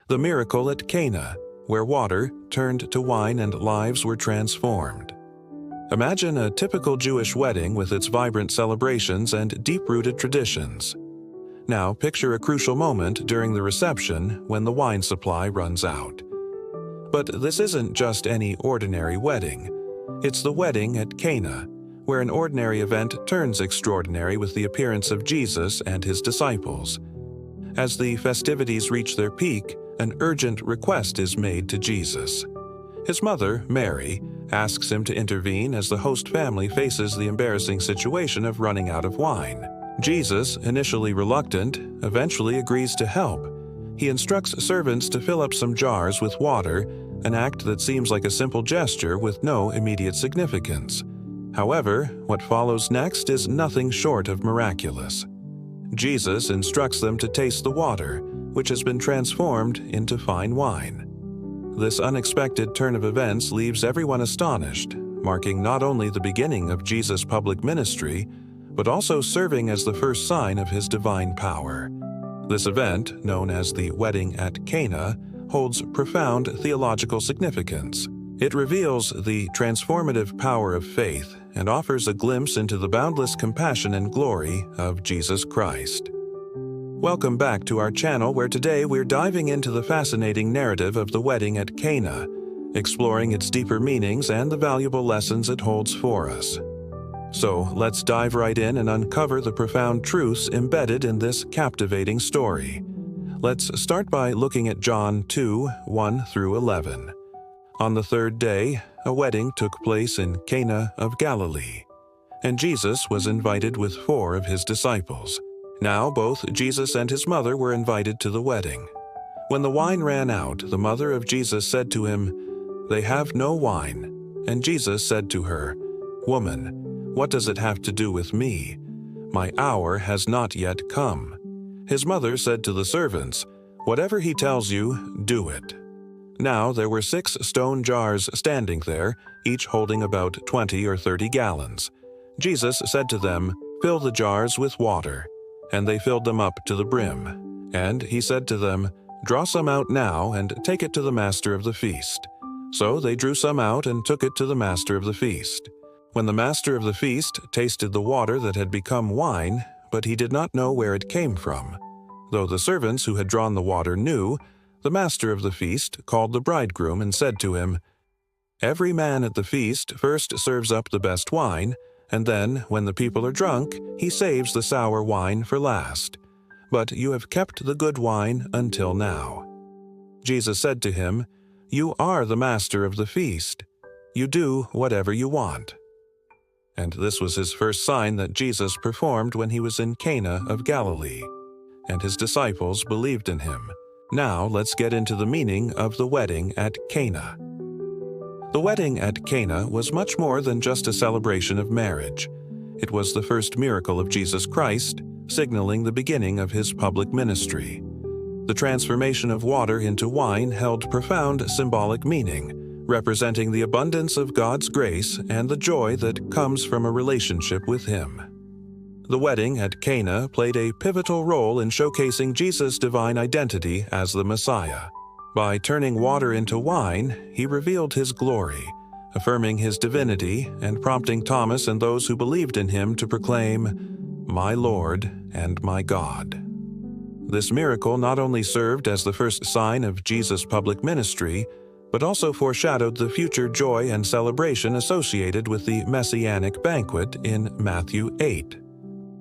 The miracle at Cana, where water turned to wine and lives were transformed. Imagine a typical Jewish wedding with its vibrant celebrations and deep-rooted traditions. Now picture a crucial moment during the reception when the wine supply runs out. But this isn't just any ordinary wedding. It's the wedding at Cana, where an ordinary event turns extraordinary with the appearance of Jesus and his disciples. As the festivities reach their peak, an urgent request is made to Jesus. His mother, Mary, asks him to intervene as the host family faces the embarrassing situation of running out of wine. Jesus, initially reluctant, eventually agrees to help. He instructs servants to fill up some jars with water, an act that seems like a simple gesture with no immediate significance. However, what follows next is nothing short of miraculous. Jesus instructs them to taste the water, which has been transformed into fine wine. This unexpected turn of events leaves everyone astonished, marking not only the beginning of Jesus' public ministry, but also serving as the first sign of his divine power. This event, known as the Wedding at Cana, holds profound theological significance. It reveals the transformative power of faith and offers a glimpse into the boundless compassion and glory of Jesus Christ. Welcome back to our channel, where today we're diving into the fascinating narrative of the wedding at Cana, exploring its deeper meanings and the valuable lessons it holds for us. So let's dive right in and uncover the profound truths embedded in this captivating story. Let's start by looking at John 2:1-11. On the third day, a wedding took place in Cana of Galilee, and Jesus was invited with 4 of his disciples. Now both Jesus and his mother were invited to the wedding. When the wine ran out, the mother of Jesus said to him, "They have no wine." And Jesus said to her, "Woman, what does it have to do with me? My hour has not yet come." His mother said to the servants, "Whatever he tells you, do it." Now there were 6 stone jars standing there, each holding about 20 or 30 gallons. Jesus said to them, "Fill the jars with water." And they filled them up to the brim. And he said to them, "Draw some out now and take it to the master of the feast." So they drew some out and took it to the master of the feast. When the master of the feast tasted the water that had become wine, but he did not know where it came from. Though the servants who had drawn the water knew, the master of the feast called the bridegroom and said to him, "Every man at the feast first serves up the best wine, and then, when the people are drunk, he saves the sour wine for last. But you have kept the good wine until now." Jesus said to him, "You are the master of the feast. You do whatever you want." And this was his first sign that Jesus performed when he was in Cana of Galilee, and his disciples believed in him. Now let's get into the meaning of the wedding at Cana. The wedding at Cana was much more than just a celebration of marriage. It was the first miracle of Jesus Christ, signaling the beginning of his public ministry. The transformation of water into wine held profound symbolic meaning, representing the abundance of God's grace and the joy that comes from a relationship with him. The wedding at Cana played a pivotal role in showcasing Jesus' divine identity as the Messiah. By turning water into wine, he revealed his glory, affirming his divinity and prompting Thomas and those who believed in him to proclaim, "My Lord and my God." This miracle not only served as the first sign of Jesus' public ministry, but also foreshadowed the future joy and celebration associated with the Messianic banquet in Matthew 8.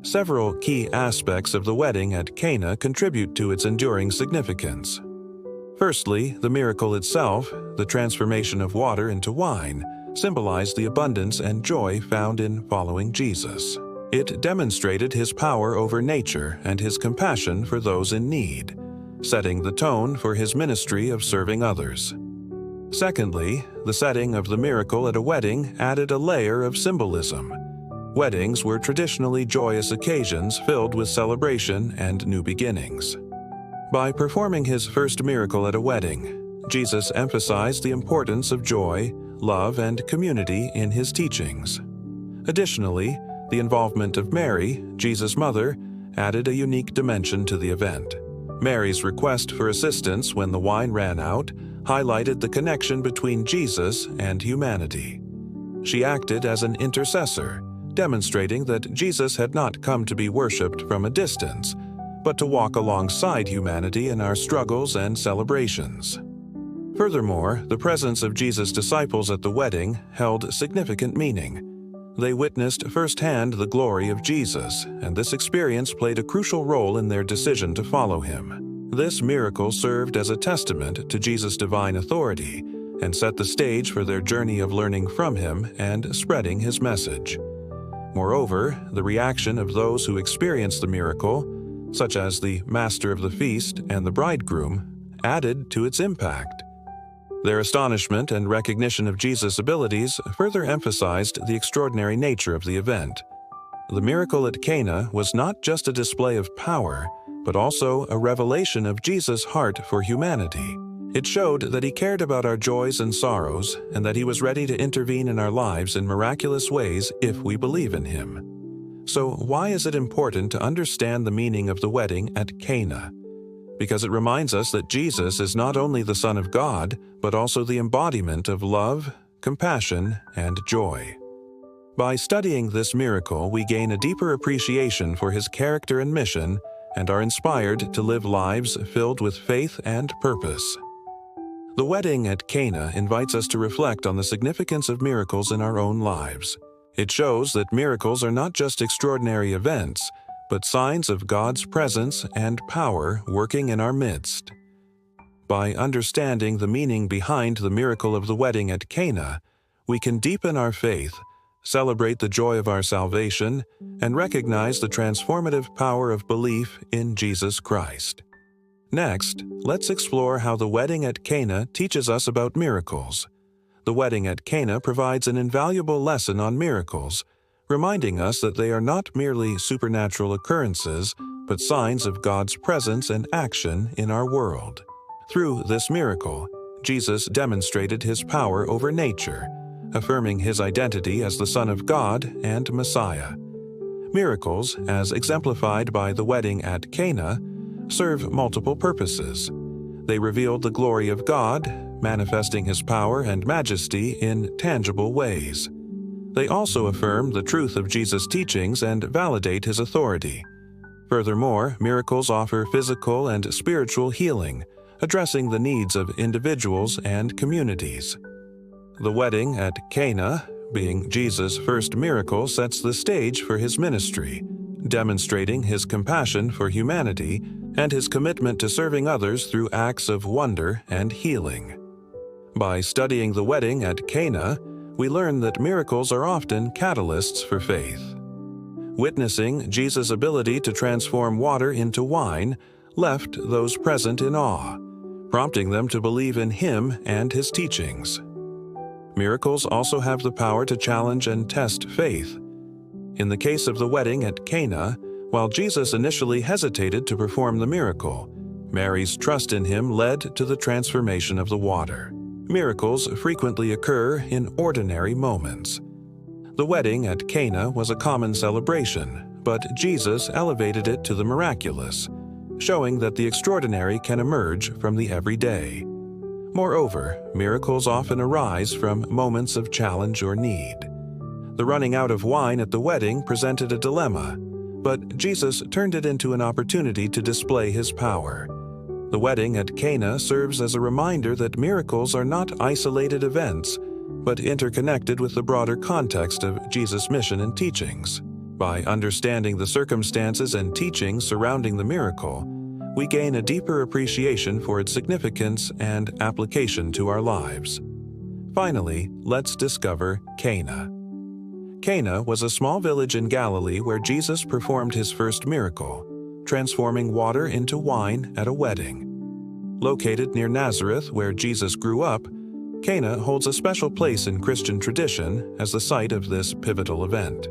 Several key aspects of the wedding at Cana contribute to its enduring significance. Firstly, the miracle itself, the transformation of water into wine, symbolized the abundance and joy found in following Jesus. It demonstrated his power over nature and his compassion for those in need, setting the tone for his ministry of serving others. Secondly, the setting of the miracle at a wedding added a layer of symbolism. Weddings were traditionally joyous occasions filled with celebration and new beginnings. By performing his first miracle at a wedding, Jesus emphasized the importance of joy, love, and community in his teachings. Additionally, the involvement of Mary, Jesus' mother, added a unique dimension to the event. Mary's request for assistance when the wine ran out highlighted the connection between Jesus and humanity. She acted as an intercessor, demonstrating that Jesus had not come to be worshipped from a distance, but to walk alongside humanity in our struggles and celebrations. Furthermore, the presence of Jesus' disciples at the wedding held significant meaning. They witnessed firsthand the glory of Jesus, and this experience played a crucial role in their decision to follow him. This miracle served as a testament to Jesus' divine authority and set the stage for their journey of learning from him and spreading his message. Moreover, the reaction of those who experienced the miracle, such as the master of the feast and the bridegroom, added to its impact. Their astonishment and recognition of Jesus' abilities further emphasized the extraordinary nature of the event. The miracle at Cana was not just a display of power, but also a revelation of Jesus' heart for humanity. It showed that he cared about our joys and sorrows, and that he was ready to intervene in our lives in miraculous ways if we believe in him. So why is it important to understand the meaning of the wedding at Cana? Because it reminds us that Jesus is not only the Son of God, but also the embodiment of love, compassion, and joy. By studying this miracle, we gain a deeper appreciation for his character and mission, and are inspired to live lives filled with faith and purpose. The wedding at Cana invites us to reflect on the significance of miracles in our own lives. It shows that miracles are not just extraordinary events, but signs of God's presence and power working in our midst. By understanding the meaning behind the miracle of the wedding at Cana, we can deepen our faith, celebrate the joy of our salvation, and recognize the transformative power of belief in Jesus Christ. Next, let's explore how the wedding at Cana teaches us about miracles. The wedding at Cana provides an invaluable lesson on miracles, reminding us that they are not merely supernatural occurrences, but signs of God's presence and action in our world. Through this miracle, Jesus demonstrated his power over nature, affirming his identity as the Son of God and Messiah. Miracles, as exemplified by the wedding at Cana, serve multiple purposes. They reveal the glory of God, manifesting his power and majesty in tangible ways. They also affirm the truth of Jesus' teachings and validate his authority. Furthermore, miracles offer physical and spiritual healing, addressing the needs of individuals and communities. The wedding at Cana, being Jesus' first miracle, sets the stage for his ministry, demonstrating his compassion for humanity and his commitment to serving others through acts of wonder and healing. By studying the wedding at Cana, we learn that miracles are often catalysts for faith. Witnessing Jesus' ability to transform water into wine left those present in awe, prompting them to believe in him and his teachings. Miracles also have the power to challenge and test faith. In the case of the wedding at Cana, while Jesus initially hesitated to perform the miracle, Mary's trust in him led to the transformation of the water. Miracles frequently occur in ordinary moments. The wedding at Cana was a common celebration, but Jesus elevated it to the miraculous, showing that the extraordinary can emerge from the everyday. Moreover, miracles often arise from moments of challenge or need. The running out of wine at the wedding presented a dilemma, but Jesus turned it into an opportunity to display his power. The wedding at Cana serves as a reminder that miracles are not isolated events, but interconnected with the broader context of Jesus' mission and teachings. By understanding the circumstances and teachings surrounding the miracle, we gain a deeper appreciation for its significance and application to our lives. Finally, let's discover Cana. Cana was a small village in Galilee where Jesus performed his first miracle, transforming water into wine at a wedding. Located near Nazareth, where Jesus grew up, Cana holds a special place in Christian tradition as the site of this pivotal event.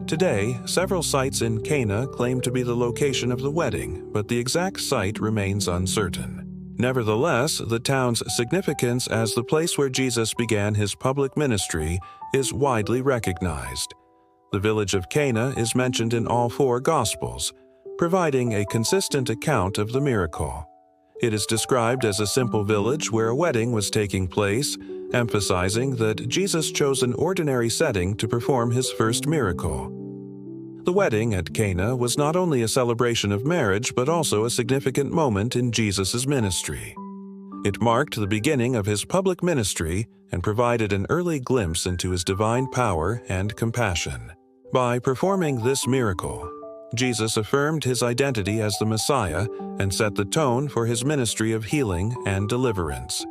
Today, several sites in Cana claim to be the location of the wedding, but the exact site remains uncertain. Nevertheless, the town's significance as the place where Jesus began his public ministry is widely recognized. The village of Cana is mentioned in all four Gospels, providing a consistent account of the miracle. It is described as a simple village where a wedding was taking place, emphasizing that Jesus chose an ordinary setting to perform his first miracle. The wedding at Cana was not only a celebration of marriage but also a significant moment in Jesus' ministry. It marked the beginning of his public ministry and provided an early glimpse into his divine power and compassion. By performing this miracle, Jesus affirmed his identity as the Messiah and set the tone for his ministry of healing and deliverance.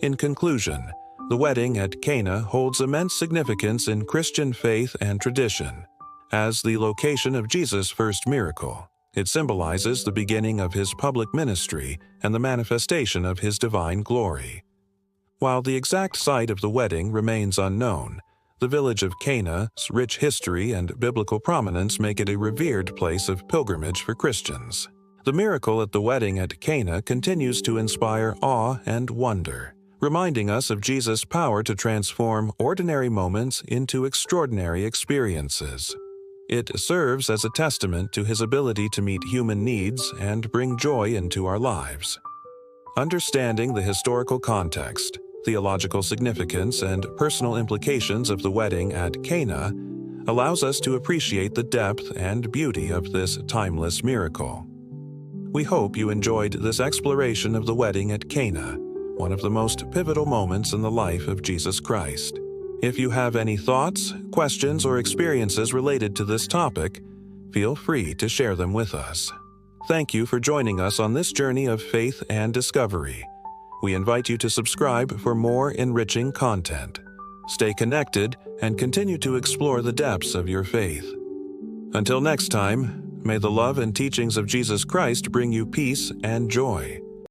In conclusion, the wedding at Cana holds immense significance in Christian faith and tradition. As the location of Jesus' first miracle, it symbolizes the beginning of his public ministry and the manifestation of his divine glory. While the exact site of the wedding remains unknown, the village of Cana's rich history and biblical prominence make it a revered place of pilgrimage for Christians. The miracle at the wedding at Cana continues to inspire awe and wonder, reminding us of Jesus' power to transform ordinary moments into extraordinary experiences. It serves as a testament to his ability to meet human needs and bring joy into our lives. Understanding the historical context, theological significance, and personal implications of the wedding at Cana allows us to appreciate the depth and beauty of this timeless miracle. We hope you enjoyed this exploration of the wedding at Cana, one of the most pivotal moments in the life of Jesus Christ. If you have any thoughts, questions, or experiences related to this topic, feel free to share them with us. Thank you for joining us on this journey of faith and discovery. We invite you to subscribe for more enriching content. Stay connected and continue to explore the depths of your faith. Until next time, may the love and teachings of Jesus Christ bring you peace and joy.